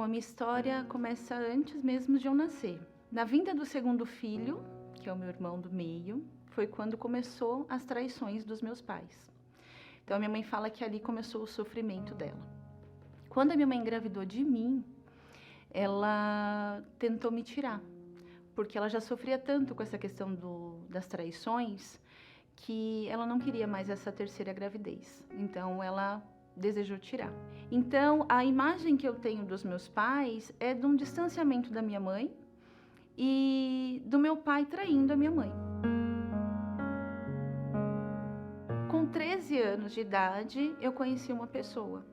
Bom, a minha história começa antes mesmo de eu nascer. Na vinda do segundo filho, que é o meu irmão do meio, foi quando começou as traições dos meus pais. Então a minha mãe fala que ali começou o sofrimento dela. Quando a minha mãe engravidou de mim, ela tentou me tirar, porque ela já sofria tanto com essa questão das traições, que ela não queria mais essa terceira gravidez. Então ela desejou tirar. Então a imagem que eu tenho dos meus pais é de um distanciamento da minha mãe e do meu pai traindo a minha mãe. Com 13 anos de idade, eu conheci uma pessoa.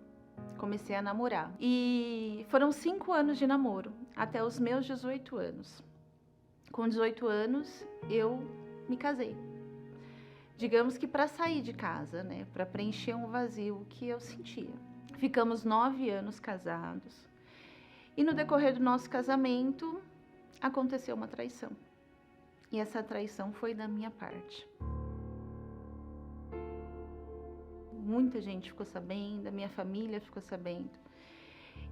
Comecei a namorar. E foram 5 anos de namoro, até os meus 18 anos. Com 18 anos, eu me casei. Digamos que para sair de casa, né? Para preencher um vazio que eu sentia. Ficamos 9 anos casados. E no decorrer do nosso casamento, aconteceu uma traição. E essa traição foi da minha parte. Muita gente ficou sabendo, a minha família ficou sabendo.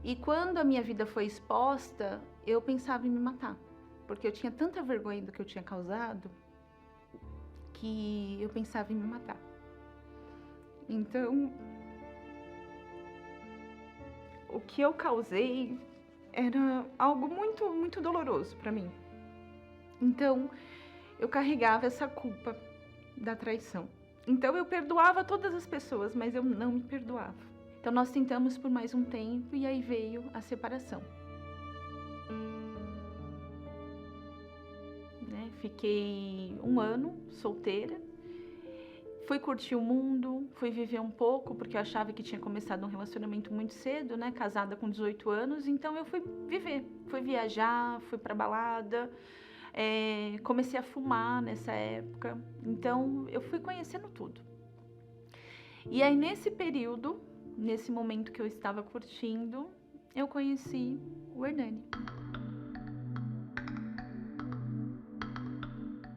E quando a minha vida foi exposta, eu pensava em me matar. Porque eu tinha tanta vergonha do que eu tinha causado, que eu pensava em me matar. Então, o que eu causei era algo muito, muito doloroso para mim. Então, eu carregava essa culpa da traição. Então, eu perdoava todas as pessoas, mas eu não me perdoava. Então, nós tentamos por mais um tempo e aí veio a separação. Fiquei 1 ano solteira. Fui curtir o mundo, fui viver um pouco, porque eu achava que tinha começado um relacionamento muito cedo, né? Casada com 18 anos, então eu fui viver. Fui viajar, fui pra balada, comecei a fumar nessa época. Então eu fui conhecendo tudo. E aí nesse período, nesse momento que eu estava curtindo, eu conheci o Hernani.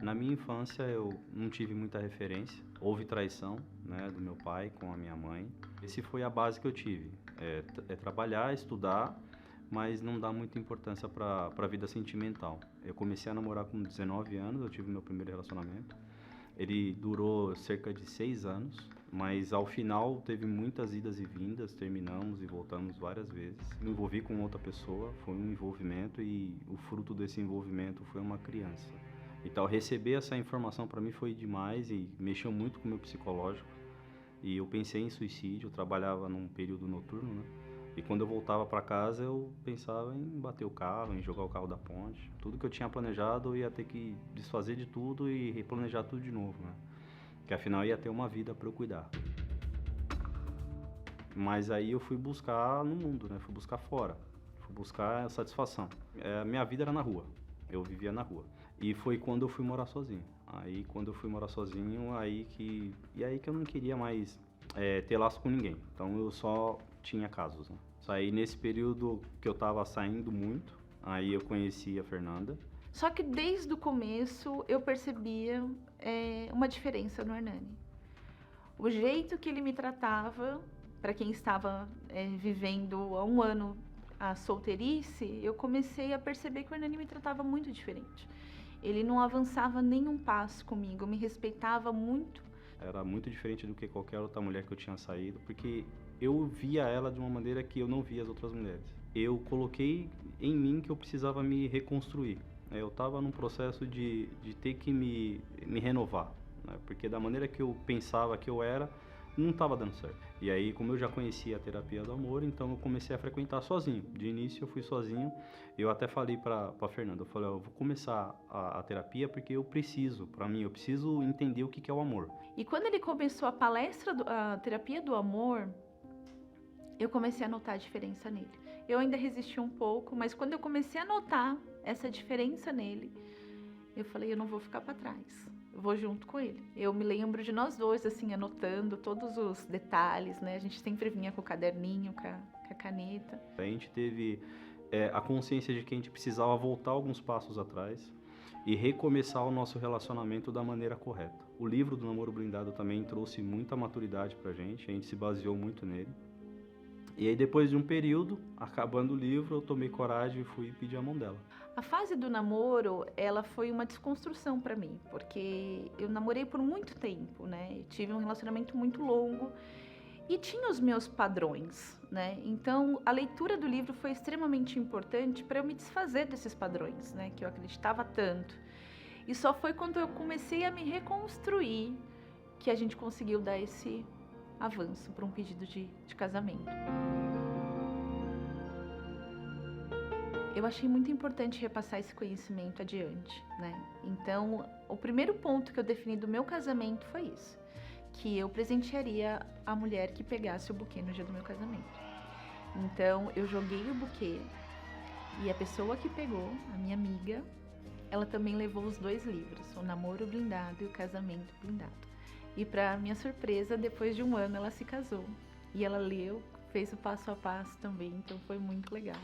Na minha infância eu não tive muita referência, houve traição, né, do meu pai com a minha mãe. Esse foi a base que eu tive, trabalhar, estudar, mas não dar muita importância para a vida sentimental. Eu comecei a namorar com 19 anos, eu tive meu primeiro relacionamento. Ele durou cerca de 6 anos, mas ao final teve muitas idas e vindas, terminamos e voltamos várias vezes. Me envolvi com outra pessoa, foi um envolvimento e o fruto desse envolvimento foi uma criança. Então, receber essa informação para mim foi demais e mexeu muito com o meu psicológico. E eu pensei em suicídio, eu trabalhava num período noturno, né? E quando eu voltava para casa, eu pensava em bater o carro, em jogar o carro da ponte. Tudo que eu tinha planejado, eu ia ter que desfazer de tudo e replanejar tudo de novo, né? Que afinal ia ter uma vida para eu cuidar. Mas aí eu fui buscar no mundo, né? Fui buscar fora, fui buscar satisfação. Minha vida era na rua. Eu vivia na rua. E foi quando eu fui morar sozinho. Aí quando eu fui morar sozinho, aí que eu não queria mais ter laço com ninguém. Então eu só tinha casos, né? Aí nesse período que eu tava saindo muito, aí eu conheci a Fernanda. Só que desde o começo eu percebia uma diferença no Hernani. O jeito que ele me tratava, para quem estava vivendo há 1 ano a solteirice, eu comecei a perceber que o Hernani me tratava muito diferente. Ele não avançava nenhum passo comigo, me respeitava muito. Era muito diferente do que qualquer outra mulher que eu tinha saído, porque eu via ela de uma maneira que eu não via as outras mulheres. Eu coloquei em mim que eu precisava me reconstruir. Eu estava num processo de ter que me renovar, né? Porque da maneira que eu pensava que eu era, não estava dando certo. E aí, como eu já conhecia a terapia do amor, então eu comecei a frequentar sozinho. De início eu fui sozinho. Eu até falei para Fernanda, eu falei, eu vou começar a terapia porque eu preciso entender o que é o amor. E quando ele começou a palestra, a terapia do amor, eu comecei a notar a diferença nele. Eu ainda resisti um pouco, mas quando eu comecei a notar essa diferença nele, eu falei, eu não vou ficar para trás. Eu vou junto com ele. Eu me lembro de nós dois, assim, anotando todos os detalhes, né? A gente sempre vinha com o caderninho, com a caneta. A gente teve a consciência de que a gente precisava voltar alguns passos atrás e recomeçar o nosso relacionamento da maneira correta. O livro do Namoro Blindado também trouxe muita maturidade pra gente, a gente se baseou muito nele. E aí depois de um período, acabando o livro, eu tomei coragem e fui pedir a mão dela. A fase do namoro, ela foi uma desconstrução para mim, porque eu namorei por muito tempo, né? Eu tive um relacionamento muito longo e tinha os meus padrões, né? Então, a leitura do livro foi extremamente importante para eu me desfazer desses padrões, né? Que eu acreditava tanto. E só foi quando eu comecei a me reconstruir que a gente conseguiu dar esse avanço para um pedido de casamento. Eu achei muito importante repassar esse conhecimento adiante, né? Então, o primeiro ponto que eu defini do meu casamento foi isso, que eu presentearia a mulher que pegasse o buquê no dia do meu casamento. Então, eu joguei o buquê e a pessoa que pegou, a minha amiga, ela também levou os 2 livros, O Namoro Blindado e O Casamento Blindado. E para minha surpresa, depois de um ano ela se casou e ela leu, fez o passo a passo também, então foi muito legal.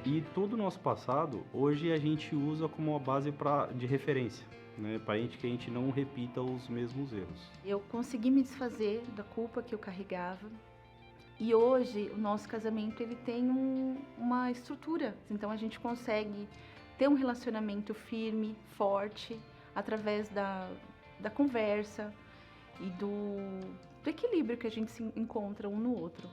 E todo o nosso passado, hoje a gente usa como uma base de referência, né? Para que a gente não repita os mesmos erros. Eu consegui me desfazer da culpa que eu carregava e hoje o nosso casamento ele tem uma estrutura. Então a gente consegue ter um relacionamento firme, forte, através da conversa e do equilíbrio que a gente se encontra um no outro.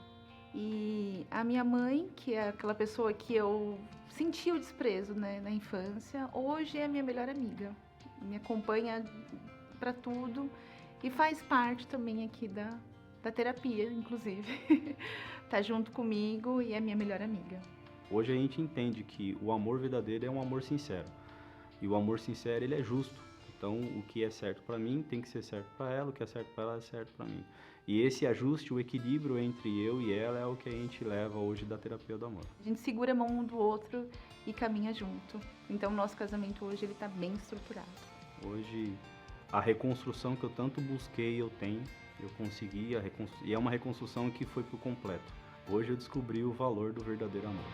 E a minha mãe, que é aquela pessoa que eu senti o desprezo, né, na infância, hoje é a minha melhor amiga. Me acompanha para tudo e faz parte também aqui da terapia, inclusive. Tá junto comigo e é minha melhor amiga. Hoje a gente entende que o amor verdadeiro é um amor sincero. E o amor sincero, ele é justo. Então, o que é certo para mim tem que ser certo para ela, o que é certo para ela é certo para mim. E esse ajuste, o equilíbrio entre eu e ela é o que a gente leva hoje da terapia do amor. A gente segura a mão um do outro e caminha junto. Então, o nosso casamento hoje ele tá bem estruturado. Hoje, a reconstrução que eu tanto busquei, eu tenho, eu consegui, e é uma reconstrução que foi por completo. Hoje eu descobri o valor do verdadeiro amor.